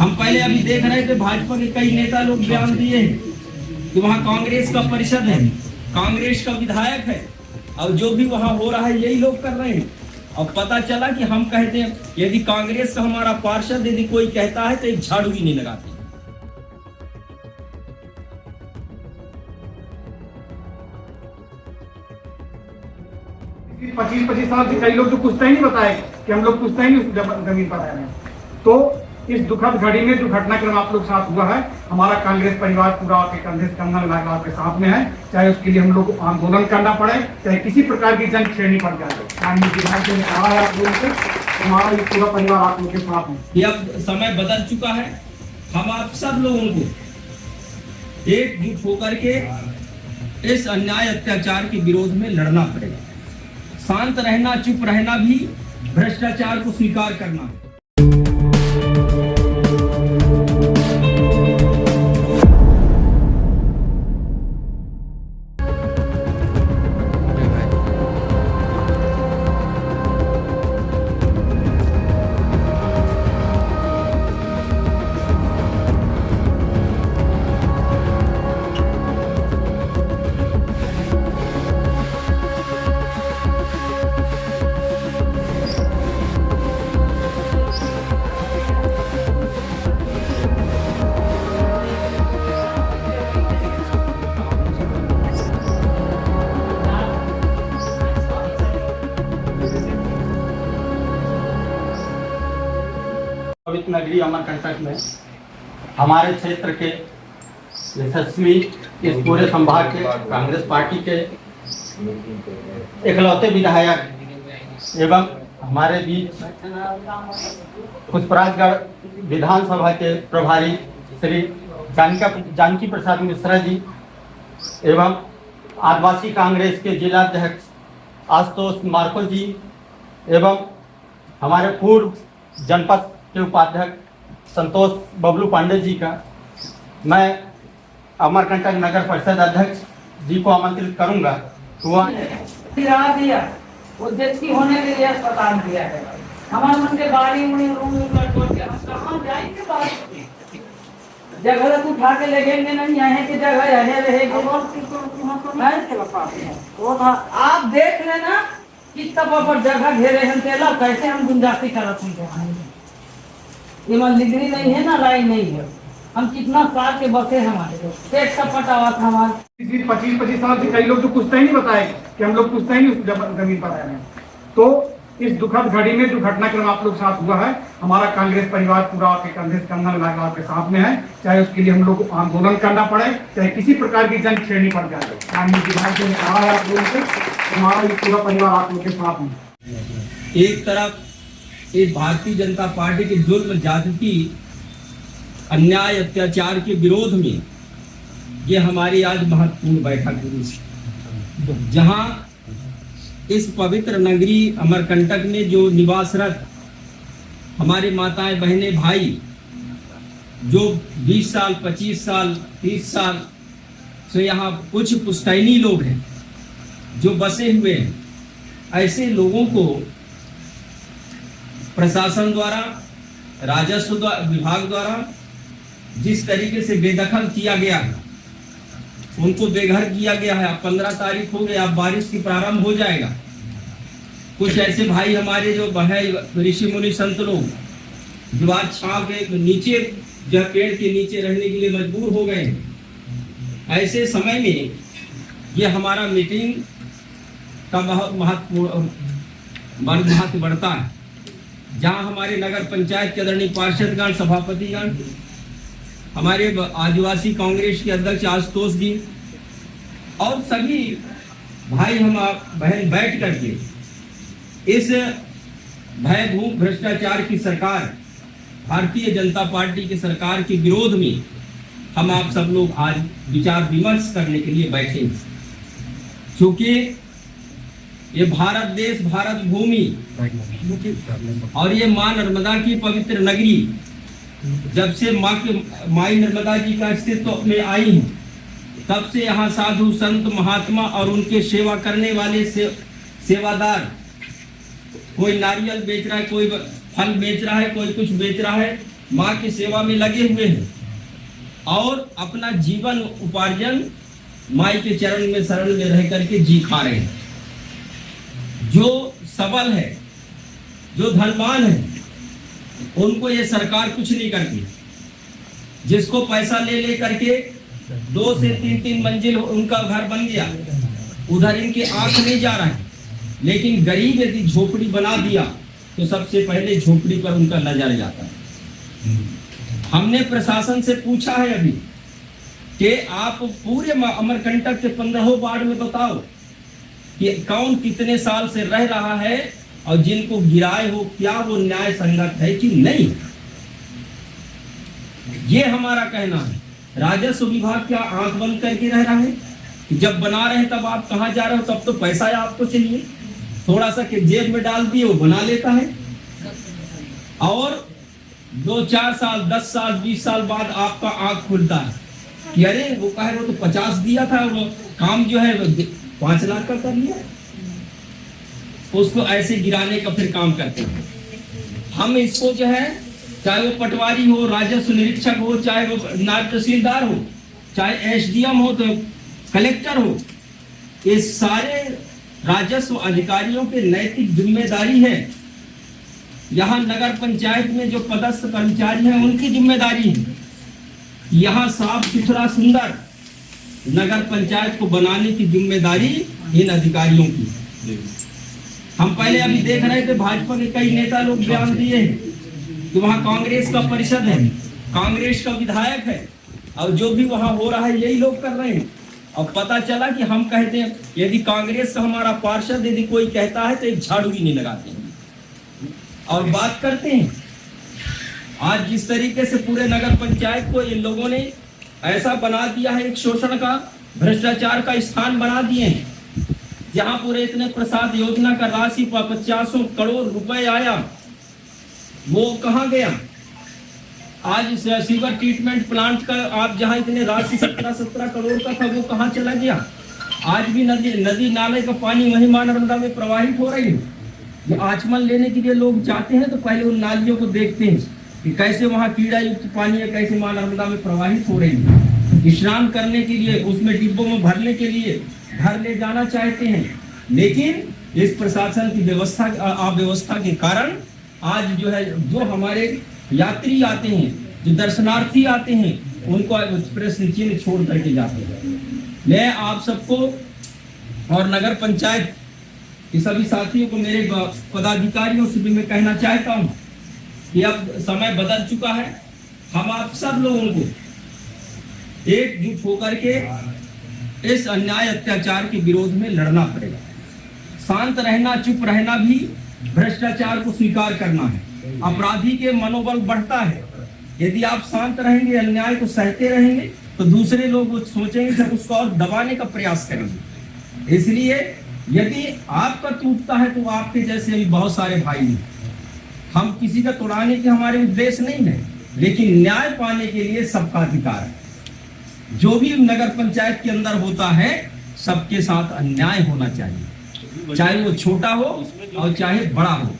हम पहले अभी देख रहे थे भाजपा के कई नेता लोग बयान दिए हैं कि वहाँ कांग्रेस का परिषद है, कांग्रेस का विधायक है, और जो भी वहाँ हो रहा है यही लोग कर रहे हैं। और पता चला कि हम कहते हैं यदि कांग्रेस का हमारा पार्षद यदि कोई कहता है तो एक झाड़ू भी नहीं लगाते। 25 साल से कई लोग तो कुछ नहीं बताए कि हम लोग कुछ नहीं उस जमीन पर आए हैं। तो इस दुखद घड़ी में जो घटनाक्रम आप लोग साथ हुआ है, हमारा कांग्रेस परिवार पूरा आपके कंधे से कंधा मिलाकर आपके साथ में है, चाहे उसके लिए हम लोग को आंदोलन करना पड़े, चाहे किसी प्रकार की जंग छेड़नी पड़ जाए। आप लोगों से हमारा ये पूरा परिवार आप लोग के साथ है। ये अब समय बदल चुका है, हम आप सब लोगों को एकजुट होकर के इस अन्याय अत्याचार के विरोध में लड़ना पड़ेगा। शांत रहना, चुप रहना भी भ्रष्टाचार को स्वीकार करना है। पवित्र नगरी अमरकंटक में हमारे क्षेत्र के यशस्वी इस पूरे संभाग के कांग्रेस पार्टी के इकलौते विधायक एवं हमारे बीच पुष्पराजगढ़ विधानसभा के प्रभारी श्री जानकी प्रसाद मिश्रा जी एवं आदिवासी कांग्रेस के जिलाध्यक्ष आशुतोष मार्को जी एवं हमारे पूर्व जनपद के उपाध्यक्ष संतोष बबलू पांडे जी का मैं अमरकंटक नगर परिषद अध्यक्ष जी को आमंत्रित करूंगा। दिया वो देखती होने के लिए अस्पताल दिया है। हमारे मन के गाड़ी उड़ी रूम के हम कहाँ जाएंगे? जगह उठा के लगेंगे नहीं, यहाँ की जगह यही रहेगी। आप देख लेना कितना पर जगह घेरे हम तेला कैसे हम गुंजाइशी करते हैं। ये लिगड़ी नहीं है ना, लाई नहीं है। हम कितना साल के बसे हमारे पेट का पटावा था हमारे। 25 साल से कई लोग तो कुछ नहीं बताए कि हम लोग कुछ नहीं उस जमीन पर आए हैं। तो इस दुखद घड़ी में जो घटनाक्रम आप लोग साथ हुआ है, हमारा कांग्रेस परिवार पूरा आपके कंधे से कंधा मिलाकर आपके साथ में है, चाहे उसके लिए हम लोग को आंदोलन करना पड़े, चाहे किसी प्रकार की जंग छेड़नी पड़ जाए। आप लोगों से हमारा ये पूरा परिवार आप लोग के साथ है। एक तरफ इस भारतीय जनता पार्टी के जुल्म ज्यादती अन्याय अत्याचार के विरोध में ये हमारी आज महत्वपूर्ण बैठक हुई, जहां इस पवित्र नगरी अमरकंटक में जो निवासरत हमारे माताएं बहनें भाई जो 20 साल 25 साल 30 साल से यहाँ कुछ पुश्तैनी लोग हैं जो बसे हुए हैं, ऐसे लोगों को प्रशासन द्वारा, राजस्व विभाग द्वारा जिस तरीके से बेदखल किया गया है, उनको बेघर किया गया है। अब 15 तारीख हो गई, अब बारिश की प्रारंभ हो जाएगा। कुछ ऐसे भाई हमारे जो है ऋषि मुनि संत लोग जो आज छांव के नीचे जो पेड़ के नीचे रहने के लिए मजबूर हो गए हैं, ऐसे समय में ये हमारा मीटिंग का बहुत महत्व बढ़ता है, जहां हमारे नगर पंचायत के आदरणीय पार्षदगण, सभापतिगण, हमारे आदिवासी कांग्रेस के अध्यक्ष आशुतोष जी और सभी भाई हम बहन बैठ करके इस भयभूत भ्रष्टाचार की सरकार, भारतीय जनता पार्टी की सरकार के विरोध में हम आप सब लोग आज विचार विमर्श करने के लिए बैठे हैं। क्योंकि ये भारत देश, भारत भूमि और ये माँ नर्मदा की पवित्र नगरी जब से माई नर्मदा जी का अस्तित्व में आई है, तब से यहाँ साधु संत महात्मा और उनके सेवा करने वाले सेवादार, कोई नारियल बेच रहा है, कोई फल बेच रहा है, कोई कुछ बेच रहा है, माँ की सेवा में लगे हुए हैं और अपना जीवन उपार्जन माई के चरण में शरण में रह करके जी खा रहे हैं। जो सबल है, जो धनवान है, उनको ये सरकार कुछ नहीं करती। जिसको पैसा ले ले करके 2 से 3 मंजिल उनका घर बन गया, उधर इनकी आंख नहीं जा रहा है। लेकिन गरीब यदि झोपड़ी बना दिया तो सबसे पहले झोपड़ी पर उनका नजर जाता है। हमने प्रशासन से पूछा है अभी कि आप पूरे अमरकंटक के 15 वार्ड में बताओ कि कौन कितने साल से रह रहा है और जिनको गिराए हो क्या वो न्याय संगत है कि नहीं। ये हमारा कहना है। राजस्व विभाग क्या आंख बंद करके रह रहा है कि जब बना रहे तब आप कहाँ जा रहे हो, तब तो पैसा आपको चाहिए, थोड़ा सा के जेब में डाल दिए वो बना लेता है और 2-4 साल 10 साल 20 साल बाद आपका आंख खुलता है कि अरे वो कहे वो तो 50 दिया था, वो काम जो है 5 लाख का कर लिया। उसको ऐसे गिराने का फिर काम करते हैं। हम इसको जो है, चाहे वो पटवारी हो, राजस्व निरीक्षक हो, चाहे वो नायब तहसीलदार हो, चाहे SDM हो तो कलेक्टर हो, ये सारे राजस्व अधिकारियों की नैतिक जिम्मेदारी है। यहाँ नगर पंचायत में जो पदस्थ कर्मचारी हैं उनकी जिम्मेदारी है यहाँ साफ सुथरा सुंदर नगर पंचायत को बनाने की जिम्मेदारी इन अधिकारियों की। हम पहले अभी देख रहे थे भाजपा के कई नेता लोग बयान दिए हैं कि वहाँ कांग्रेस का परिषद है, कांग्रेस का विधायक है और जो भी वहाँ हो रहा है यही लोग कर रहे हैं। अब पता चला कि हम कहते हैं यदि कांग्रेस का हमारा पार्षद यदि कोई कहता है तो एक झाड़ू भी नहीं लगाते हैं और बात करते हैं। आज जिस तरीके से पूरे नगर पंचायत को इन लोगों ने ऐसा बना दिया है, एक शोषण का, भ्रष्टाचार का स्थान बना दिए हैं। जहां पूरे इतने प्रसाद योजना का राशि 50 करोड़ रुपए आया, वो कहां गया? आज सीवर ट्रीटमेंट प्लांट का आप जहां इतने राशि 17 करोड़ का था वो कहां चला गया? आज भी नदी नाले का पानी वही मां नर्मदा में प्रवाहित हो रही है। जो आचमन लेने के लिए लोग जाते हैं तो पहले उन नालियों को देखते हैं कि कैसे वहाँ कीड़ा युक्त पानी है, कैसे मां नर्मदा में प्रवाहित हो रही है। स्नान करने के लिए उसमें डिब्बों में भरने के लिए घर ले जाना चाहते हैं, लेकिन इस प्रशासन की व्यवस्था अव्यवस्था के कारण आज जो है जो हमारे यात्री आते हैं, जो दर्शनार्थी आते हैं, उनको प्रश्न चिन्ह छोड़ करके जाते हैं। मैं आप सबको और नगर पंचायत के सभी साथियों को, मेरे पदाधिकारियों से भी मैं कहना चाहता हूं कि अब समय बदल चुका है। हम आप सब लोगों को एकजुट होकर के इस अन्याय अत्याचार के विरोध में लड़ना पड़ेगा। शांत रहना, चुप रहना भी भ्रष्टाचार को स्वीकार करना है। अपराधी के मनोबल बढ़ता है। यदि आप शांत रहेंगे, अन्याय को सहते रहेंगे तो दूसरे लोग सोचेंगे कि उसको और दबाने का प्रयास करेंगे। इसलिए यदि आपका टूटता है तो आपके जैसे भी बहुत सारे भाई हैं। हम किसी का तोड़ाने के हमारे उद्देश्य नहीं है, लेकिन न्याय पाने के लिए सबका अधिकार है। जो भी नगर पंचायत के अंदर होता है सबके साथ अन्याय होना चाहिए, चाहे वो छोटा हो और चाहे बड़ा हो।